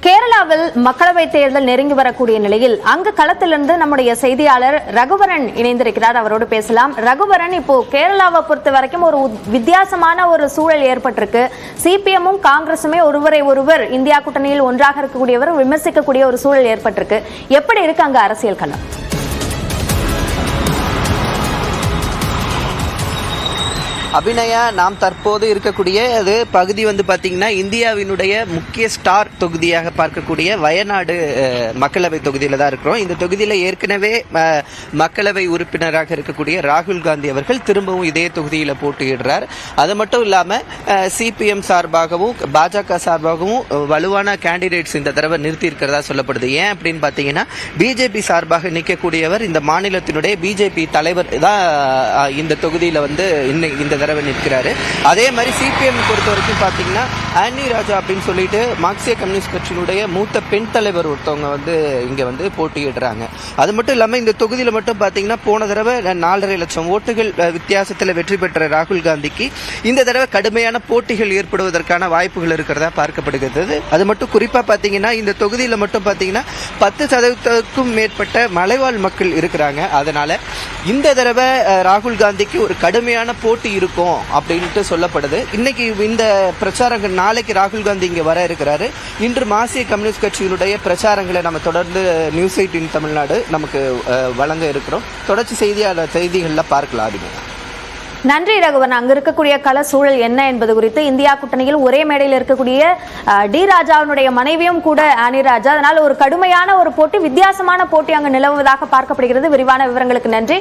கேரளாவில் மக்களவைத் தேர்தல் நெருங்கி வரக்கூடிய நிலையில் அங்கு களத்திலிருந்து நம்முடைய செய்தியாளர் ரகுவரன் இணைந்திருக்கிறார். அவரோடு பேசலாம். ரகுவரன், இப்போ கேரளாவை பொறுத்த வரைக்கும் ஒரு வித்தியாசமான ஒரு சூழல் ஏற்பட்டிருக்கு. சிபிஎம்மும் காங்கிரசுமே ஒருவரை ஒருவர் இந்தியா கூட்டணியில் ஒன்றாக இருக்கக்கூடியவர் விமர்சிக்கக்கூடிய ஒரு சூழல் ஏற்பட்டிருக்கு. எப்படி இருக்கு அங்க அரசியல் களம்? அபிநயா, நாம் தற்போது இருக்கக்கூடிய அது பகுதி பார்த்தீங்கன்னா இந்தியாவினுடைய முக்கிய ஸ்டார் தொகுதியாக பார்க்கக்கூடிய வயநாடு மக்களவை தொகுதியில் தான் இருக்கிறோம். இந்த தொகுதியில் ஏற்கனவே மக்களவை உறுப்பினராக இருக்கக்கூடிய ராகுல் காந்தி அவர்கள் திரும்பவும் இதே தொகுதியில் போட்டியிடுறார். அது மட்டும் இல்லாமல் சிபிஎம் சார்பாகவும் பாஜக சார்பாகவும் வலுவான கேண்டிடேட்ஸ் இந்த தடவை நிறுத்தி இருக்கிறதா சொல்லப்படுது. ஏன் அப்படின்னு பார்த்தீங்கன்னா பிஜேபி சார்பாக நிற்கக்கூடியவர் இந்த மாநிலத்தினுடைய பிஜேபி தலைவர் தான் இந்த தொகுதியில் இந்த தடவை நிற்கிறாரு. அதே மாதிரி சிபிஎம் பொறுத்த வரைக்கும் பாத்தீங்கன்னா ஆனி ராஜா அப்படின்னு சொல்லிட்டு மார்க்சிய கம்யூனிஸ்ட் கட்சியினுடைய மூத்த பெண் தலைவர் ஒருத்தவங்க இங்க போட்டியிடுறாங்க. அது மட்டும் இல்லாம இந்த தொகுதியில மட்டும் பாத்தீங்கன்னா போன தடவை 4.5 லட்சம் ஓட்டுகள் வித்தியாசத்தில் வெற்றி பெற்ற ராகுல் காந்திக்கு இந்த தடவை கடுமையான போட்டிகள் ஏற்படுவதற்கான வாய்ப்புகள் இருக்கிறதா பார்க்கப்படுகிறது. அது மட்டும் குறிப்பா பாத்தீங்கன்னா இந்த தொகுதியில மட்டும் பாத்தீங்கன்னா 10% மேற்பட்ட மலைவாழ் மக்கள் இருக்கிறாங்க. அதனால இந்த தடவை ராகுல் காந்திக்கு ஒரு கடுமையான போட்டி இருக்கும் அப்படின்ட்டு சொல்லப்படுது. இன்னைக்கு இந்த பிரச்சாரங்கள், நாளைக்கு ராகுல் காந்தி இங்க வர இருக்கிறாரு. இன்று மார்க்சிய கம்யூனிஸ்ட் கட்சியினுடைய பிரச்சாரங்களை நம்ம தொடர்ந்து நியூஸ் 18 தமிழ்நாடு நமக்கு வழங்க இருக்கிறோம். தொடர்ச்சி செய்திகள்ல பார்க்கலாம். நன்றி ரகுவன். அங்க இருக்கக்கூடிய கள சூழல் என்ன என்பது குறித்து இந்தியா கூட்டணியில் ஒரே மேடையில் இருக்கக்கூடிய டி ராஜாவினுடைய மனைவியும் கூட ஆனி ராஜா. அதனால் ஒரு கடுமையான ஒரு போட்டி, வித்தியாசமான போட்டி அங்கு நிலவுவதாக பார்க்கப்படுகிறது. விரிவான விவரங்களுக்கு நன்றி.